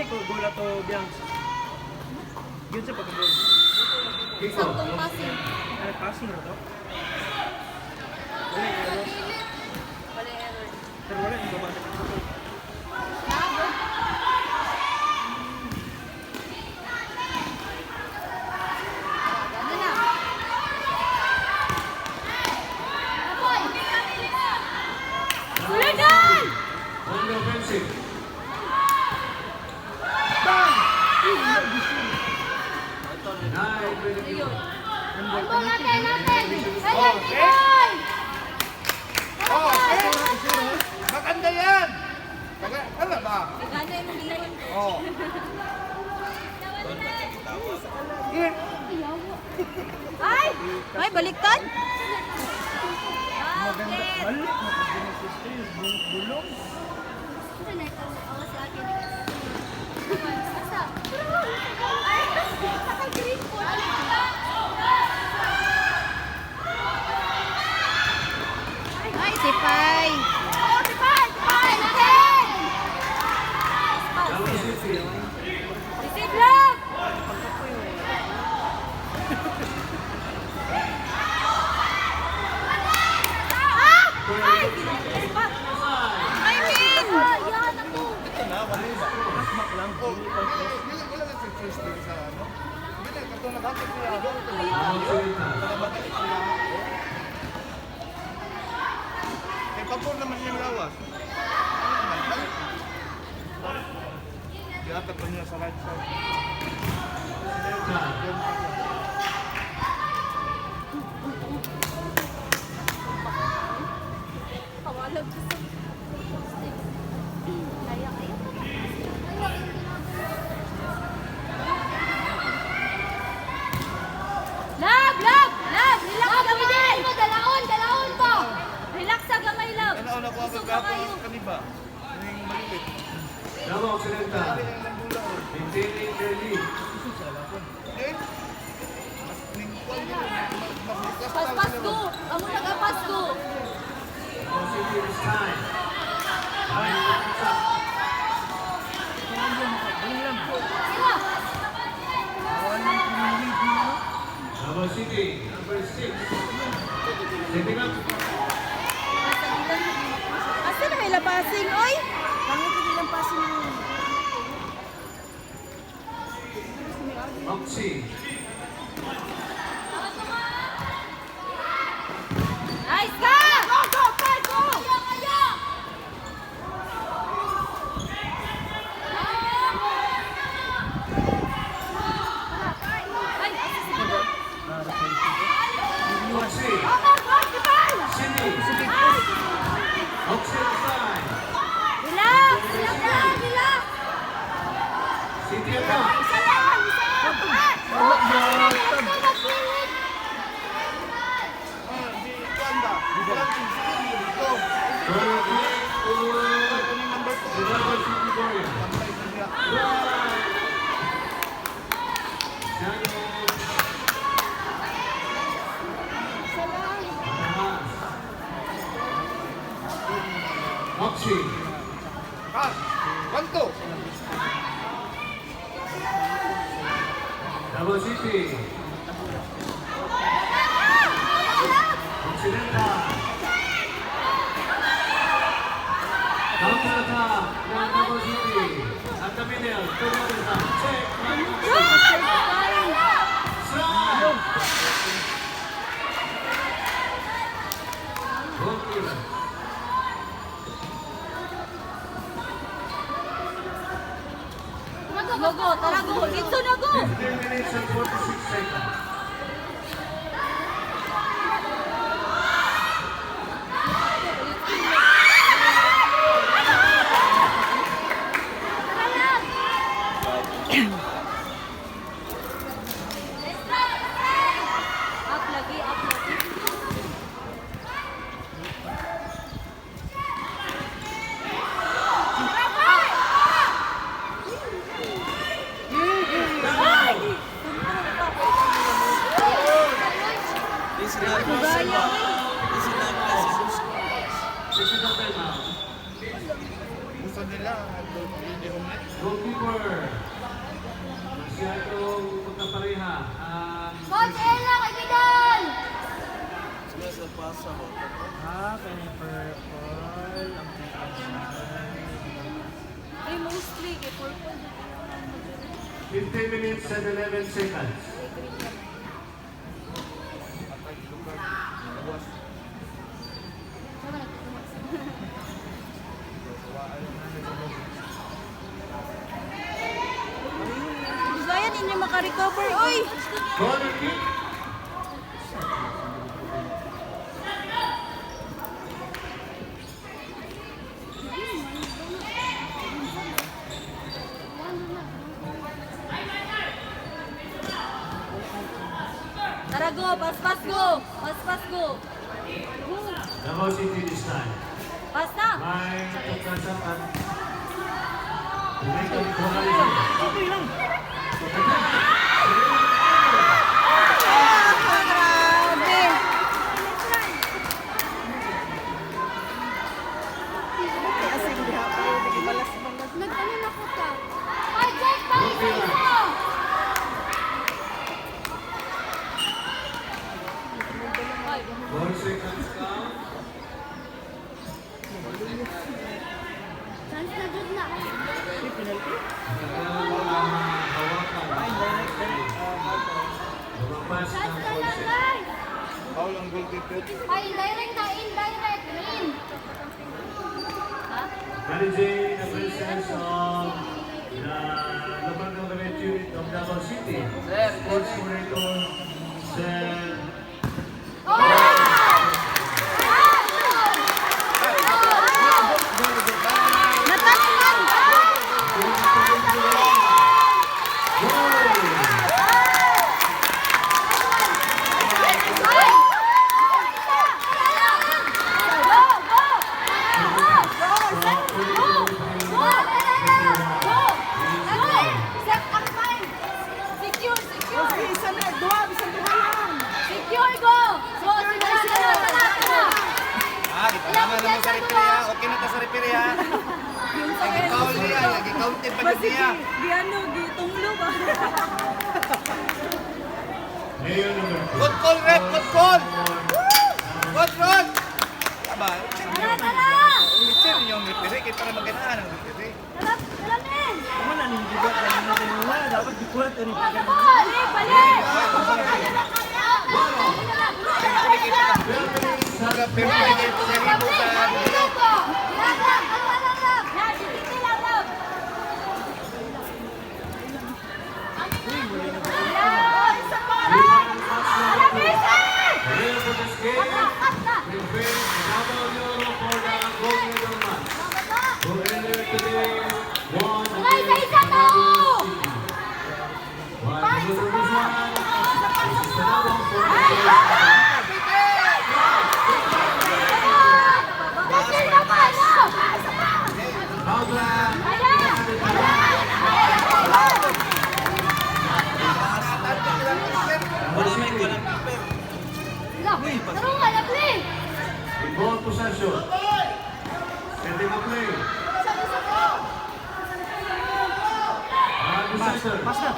say gula to Biangs. Yun sa pagkagol. Saktong passing. Ay, passing na to? Wala error. Pero wala, hindi ba ba? Maganda yan! Ano ba? Gana yung bilang. Oo. Ay! Ay, baliktad? Maganda. Balik na pag binasista yung bulong. Ay, si Pai. Oh, si Pai! Pai! Natin! Receive lang! Ah! Ay! Ay, Min! Yan ako! Ito na, wala iba. Hasmak lang. Oh, wala na pictures din sa ano. Hindi na, katong nabakit niya. Nabakit niya. Eh, papor naman yung lawas. Diatat pa niya sa right side. Kawalag ko sa... Kaya kayo? Lab! Lab! Lab! Relax sa gamay! Dalaon! Dalaon po! Relax sa gamay, Lab! Ano ako Gusto ko agad kayo. ako kaniba? Yung maliit. Bravo, Occidental. Kaya yung nandula ko. Maintaining their lead. Eh? Ning kwan yun. Mas Pas go! Amo nag-pas go! Davao City this time. Trying to catch up. Sila! Davao City, number 6. Setting up. Asa na may lapasing, oy? Pangit ko bilang passing mo. Moxie. Nice ka! Go, go, go, go! Kaya! Ay, si Baba. Moxie. Baba, go, si Baba! Sydney. Ay! Moxie side. Relax! Relax lang, relax! City attack. Isa lang! Isa lang! Oh, let's go, mag-kilig! di kwan ba? Wala din siguro dito. Ball play to Ano yung number 2? the Davao City Boys. Pantay sa niya. Daniel Isa lang! Tamas. Moxie. Cut! 1-2. Davao City. Occidental. Counter attack ng Davao City. At the middle, turnover attack. Check. Slide. Ball clearance. Go, tara go! Dito na go! 15 minutes and 46 seconds. Up lagi, up lagi. Gusto nila, hindi ulit. Goalkeeper. Masyadong magkapareha. Coach Ella, kaibigan! Ah, kaya purple. Ang Ay, mostly, kay purple. 15 minutes and 11 seconds. Bisayan, hindi makarecover. Uy! Corner kick. Tara, go! Pas-pas, go! Pas-pas, go! Davao City this time. Pas na! May pagkasapan. May pagkasapan. okay lang. Grabe! Nag-ano na ko ka? Ay, Jack! Bakit mo? Ay, 4 seconds count. chance na jud na. Lumabas Chance ng na lang, 4 guys! Foul ang goalkeeper. Ay, indirect na, indirect. In. Ha? Managing the presence of the local government unit of Davao City. Sports coordinator, Sir Secure, go! Go, sigurado na, Ah, di pa naman naman sa referee ha. Okay na ta sa referee ha. Lagi foul niya, lagi counted pa niya. Mayor number 2. Good call, ref, good call. Good run. Aba, Tara, tara! sir yung referee, kaya para magandaan ang referee. Tara, tara, men! Kamu na nindigat na nila. Dapat dikulat ni Balik, balik! Balik! Mga referee ito sa hibo sa Mayor for this game. Prepare Davao Euro for the gold medal match. Who earlier today won the Ay, sa isa to! One goal for this one. This is the Davao for the Dasil naman, no? Howland. Taro nga, na-play! In ball possession. Setting up play. Center. Pas na.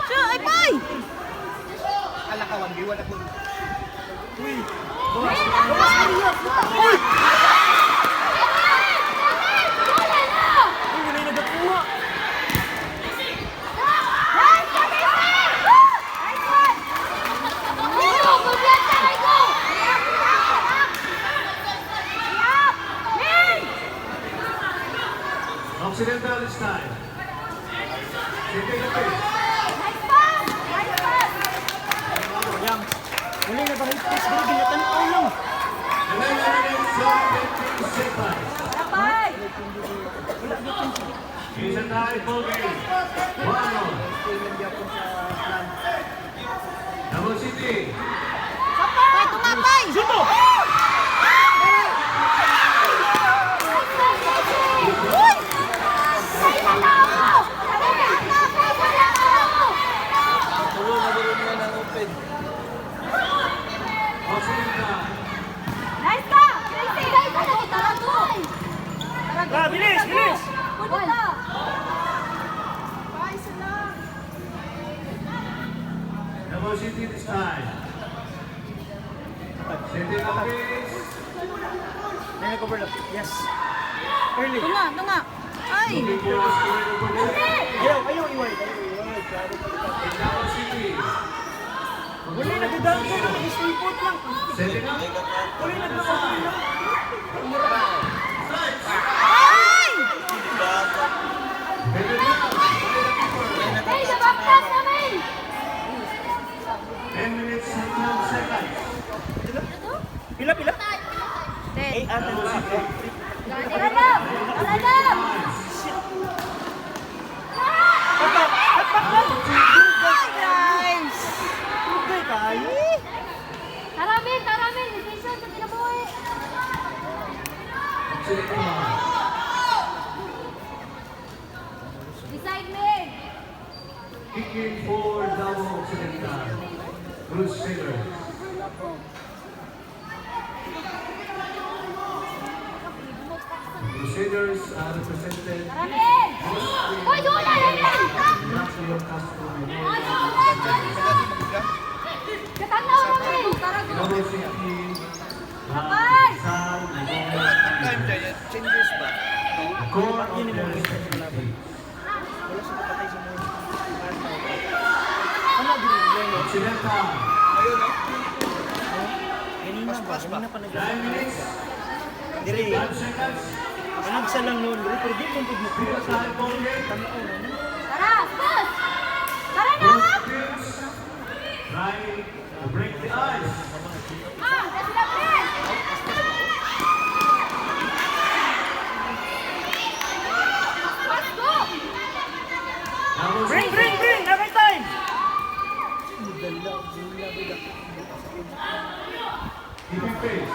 Siya, ay, bay! alakawan, di wala ko. Uy. Uy! Uy, wala yung nagakuha. Occidental this time. Setting up play. Yang. Wala na ba higpis? Dili ginatan ko lang. 11 seconds. It's a tie ball game. 1-1. Davao City. Suto! Occidental. Nice ka! Nice ka! Nice ka! Bilis, bilis! Punta na. Davao City this time. Setting up is May nag-overlap. Yes. Early. Ito nga. Ay! looking for a scoring opportunity. Ayaw iway. Klaro pa kita. Davao City. Wala nagdadaan ko lang. Stay put lang. Setting up. Wala nagdadaan lang. Ay! Headed up. Hey, nabaktas namin. 10 minutes and 12 seconds. Pila, pila? Ten. Ate, Alam! Alam! Ay, guys! Tugay kayo. Taramin! Taramin! Decision sa kinabuhi! Setting up. Decide me! Kicking for Davao Occidental. Bruce Sailor. Crusaders are represented Taramin! Hoy, doon na! National Castro Katanaw namin! Tara doon! Davao City. Kapal! Sal, Time dyan, changes ba? core of their respective teams. Occidental. Ayun, no? Ganina ba? Ganina pa 9 minutes. Dire. 5 seconds. Anagsa lang noon. Dire, pero di kong pagmo. Real time ball game. Tara! Bus! Tara na! Both teams trying to break the ice. Ah! That's the plan! Let's go! Davao Bring, City. bring, bring! Every time! Keeping pace.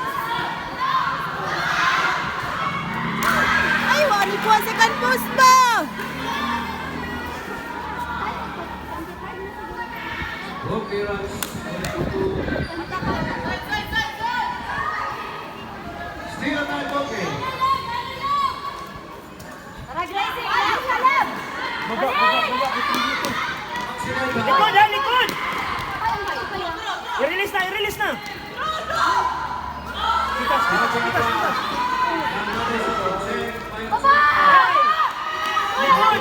Ay, wali ko ang second post ba? Okay, runs. Still a time ball game. Tara, Gracie! Alam! Alam! Baba, baba, baba. Occidental. Likod, ha? Likod! Ayun ba? Ito yan. I-release na, i-release na! Kitas, kitas, kitas, kitas! Baba! Likod!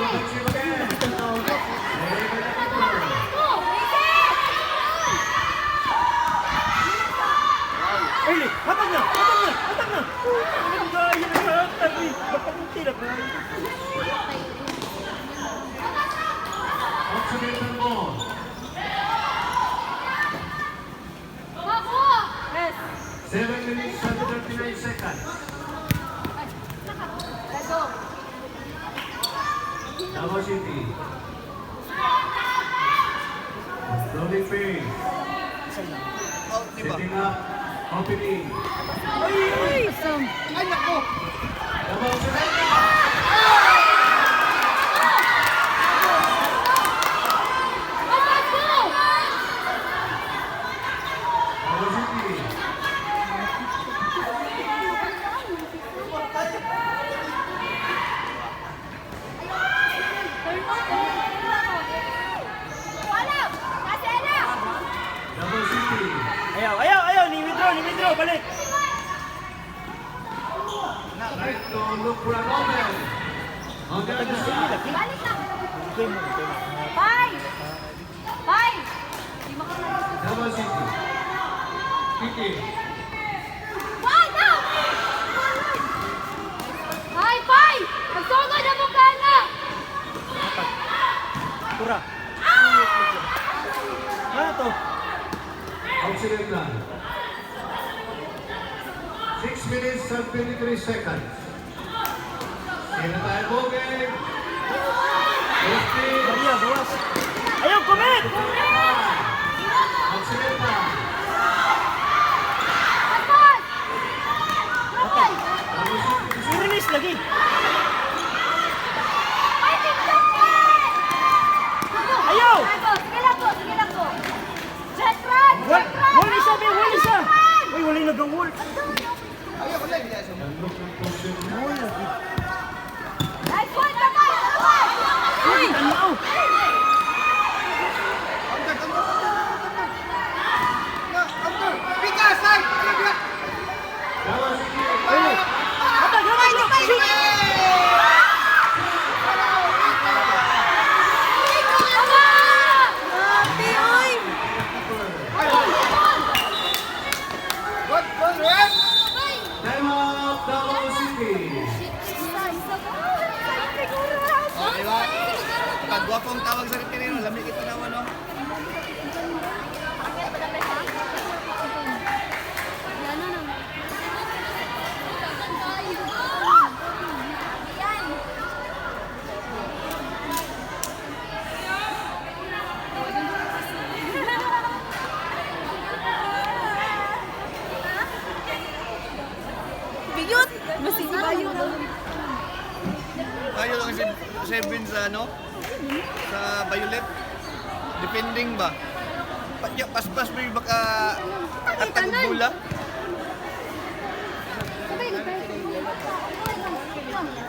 Go! Early! Hatag na! Hatag na! Hatag na! Ang gaya na hatag eh! Bakit yung tira ba? Occidental ball. Bako! Yes! 7 minutes and 39 seconds. Let's go! Davao City. Rolling pace. Out, di ba? Setting up. Opening. Ay, Sam. Davao Occidental. Let's go! Davao City. Alam! Kasi alam! Davao City. Ayaw, ayaw, ayaw! Ni-withdraw, balik! Trying to look for an open. On the other side. Balik na! Okay mo, okay mo. Bye! Bye! Di makakalagot. Davao City. Kicking. Bye! Now! Bye! Bye! Magsugod ang mukha na! Pura. Ano to? Occidental. 6 minutes and 23 seconds. Sino tayo ball game? Maria, bawas. Ayaw, commit! Occidental. Atas! Atas! Davao City. I-release lagi. Ay, TikTok eh! Ayaw! Sige lang po! Sige lang po! Jet run! Jet run! Wall isa, be, wall isa! Uy, wala yung nag-wall. Ayaw ko lang, yes. And looking for the Wall lagi. Guwapong tawag sa referee, no? Lamig ito na, ano? Biyot! Masisibayo na. Ayaw lang si Sevin sa ano? Sa Violet. Depending ba? Paspas mo yung baka atagod bola.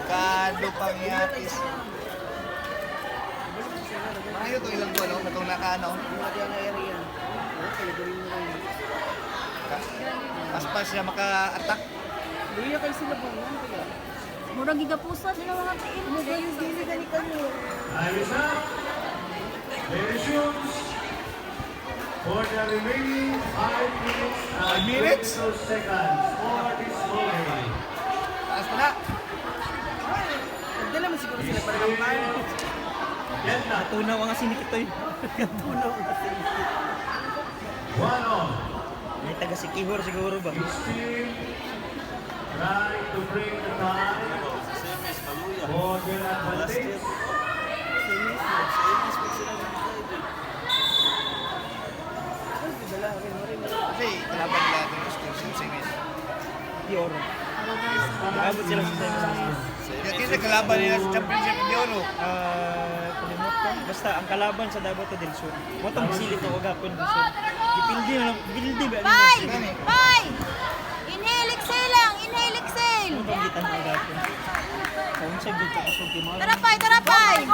Kado pangyatis. Ayaw to ilang ko, no? Katong nakaano. Paspas siya maka-attack. Luya kayo sila po. Murag gigapusa sila mga tiin. Yung dili gani kami. Time is up. Ladies shoes. For the remaining 5 minutes and 22 seconds for this volley. Taas mo na. Hindi naman siguro sila para kampay. Yan na. Tunaw ang sinikit to eh. Tunaw ang sinikit. 1-all. May taga si Kihor siguro ba? Each team try to bring the tie for their advantage. Kasi kalaban nila itong Wisconsin Singers. Kihor. Abot sila sa semis. Kasi kalaban nila sa championship ni Oro. Kalimot ko. Basta ang kalaban sa Davao to del Sur. Motong silit o agapon del Sur. Dipildi na lang. Dipildi ba? Pai! Pai! Inhale, exhale lang! Inhale, exhale! Motong gitan o agapon. Kung sa dito kasog timor. Tara, Pai! Tara, Pai!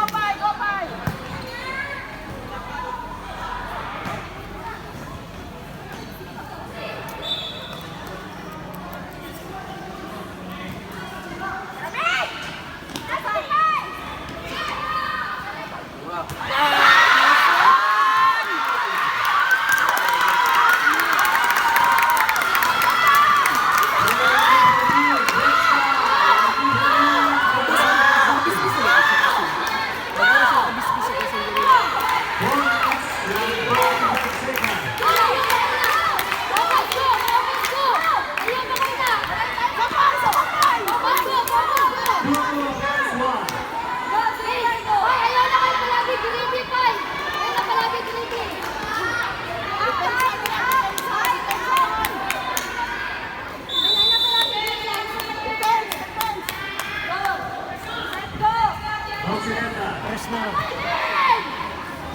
Press na.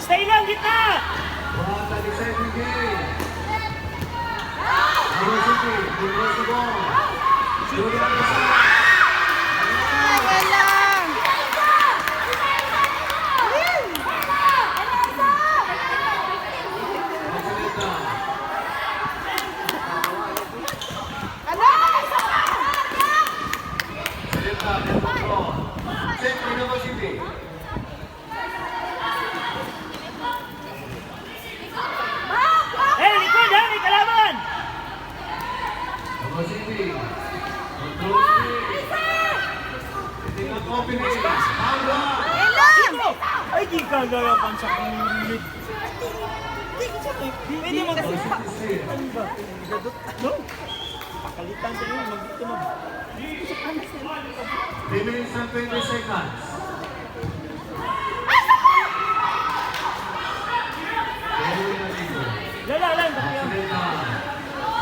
Stay lang, gitna! What a deciding game. Oro City, he was the ball. Shooting on the side. Ay, lang! Seleta, in control. Set Innova City. Likod ha! May kalaban! Innova City. Control speed. Hitting on opening. Paula. Ay, lang! Ay, di kagarapan sa kulit. Pwede mag-usap. Ano ba? No? Pakalitan sa inyo, mag-ito mag... 3 minutes and 20 seconds. Lala lang. Seleta.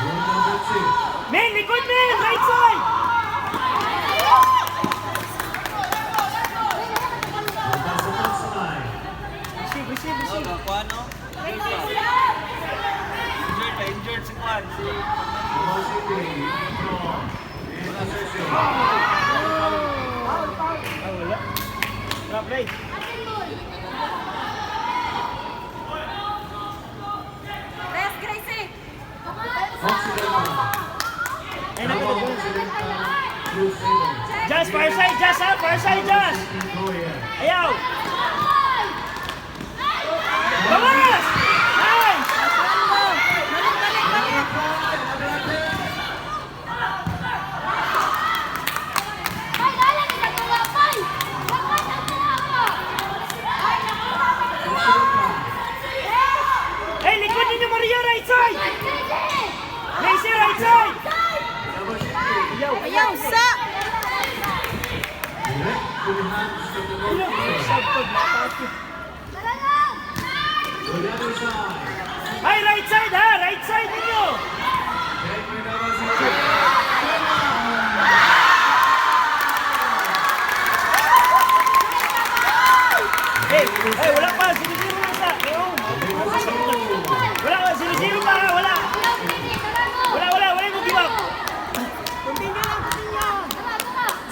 Rule number 6. Men, likod men! Right side! That's the top side. Receive. Injured si Juan. Innova City. Control. In possession. Wala. Trap right. Rest, Gracie! Occidental. Ay, naku. Crusader. Just, far side, just ha! Far side, just! Goya. Ayaw! Bawas! Nice! Pai, dala kita tulak, Pai! Dapat ang tulak mo! Pai, naku! Hey, wala pa. Sino-sino lang sa. Wala pa. Sino-sino pa. Wala. Wala yung give up.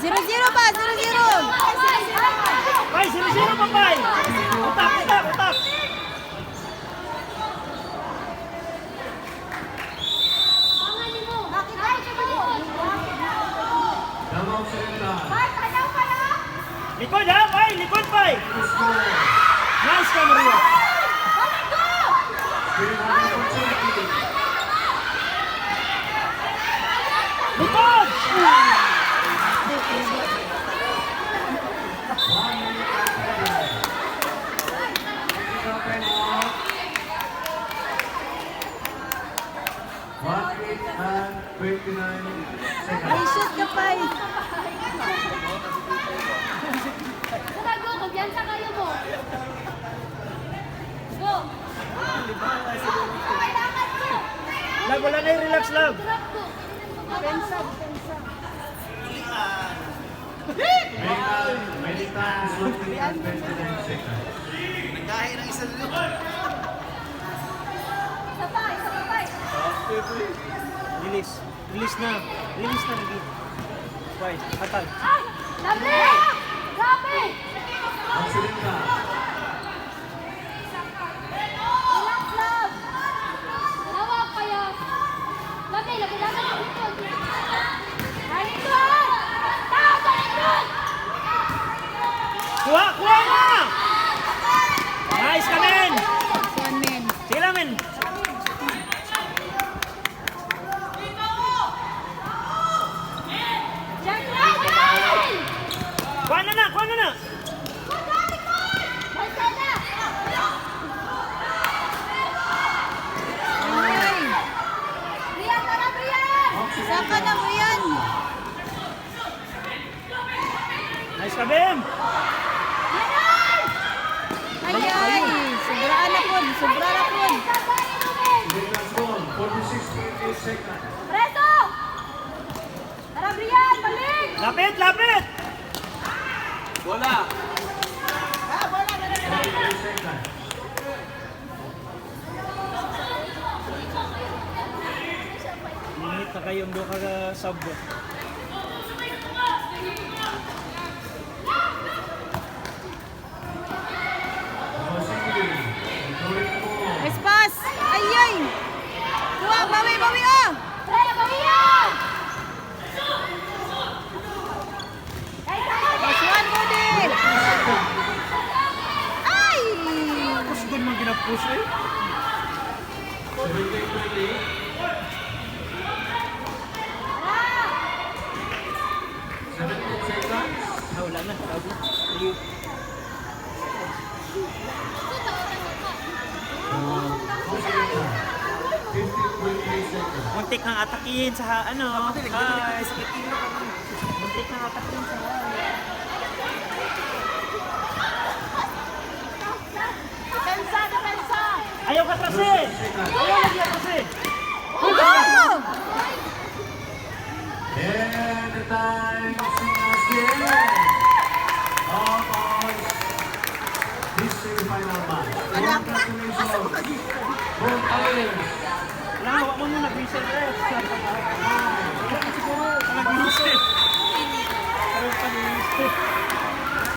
0-0 pa, 0-0. Pai, sino-sino pa, Pai. Utak. Davao Occidental. Likod ha, Pai. Likod, Pai. Nice ka, Maria. Still having opportunity. Likod! 1 minute and 30. Technical time off. 1 minute and 29 Ay, seconds. shoot ka pa eh. Tarago, kumpiyansa kayo mo. Go. Kailangan mo. Lag, wala na yung relax, Lag. Drop go. Pensa. Remaining time is 1 minute and 29 seconds. Nagdahi ng isa dito. Isa pa. Release na lagi. Pai, atal. Ay! Lovely! Grabe! Occidental. Relax lang. Dalawa kaya. Lovely, lagi-lagi mo dito. Halika! Tao sa likod! Kuha na! Nice ka, men! One man. Sige lang, men. Diyan lang! Diyan! Kuha na! Basta na! Ay, Riyan, tara, Riyan! saka na mo yan. Nice ka, Ben! Ay, sobra na po. Occidental score, 46.8 seconds. Preso! Tara, Riyan, balik! Lapit! 43 seconds. Limit na kayong doon ka-sub. Davao City. Controlling the ball. Nice pass. Ay. Kuha, bawi oh. Tara, bawiyan! Ay, tayo! Last one, Budi. Ay. Tapos doon man ginapush eh. 17-20. 17 seconds. Wala na. Tago. Ayun. Occidental. 15.3 seconds. Muntik nang atakihin sa ano. Ay, muntik nang atakihin sa Depensa! Ayaw ka trasin! Ayaw lagi trasin! Oh. And the time is the end of this semifinal match. Congratulations, both players. Wala, wak mo muna. Bisa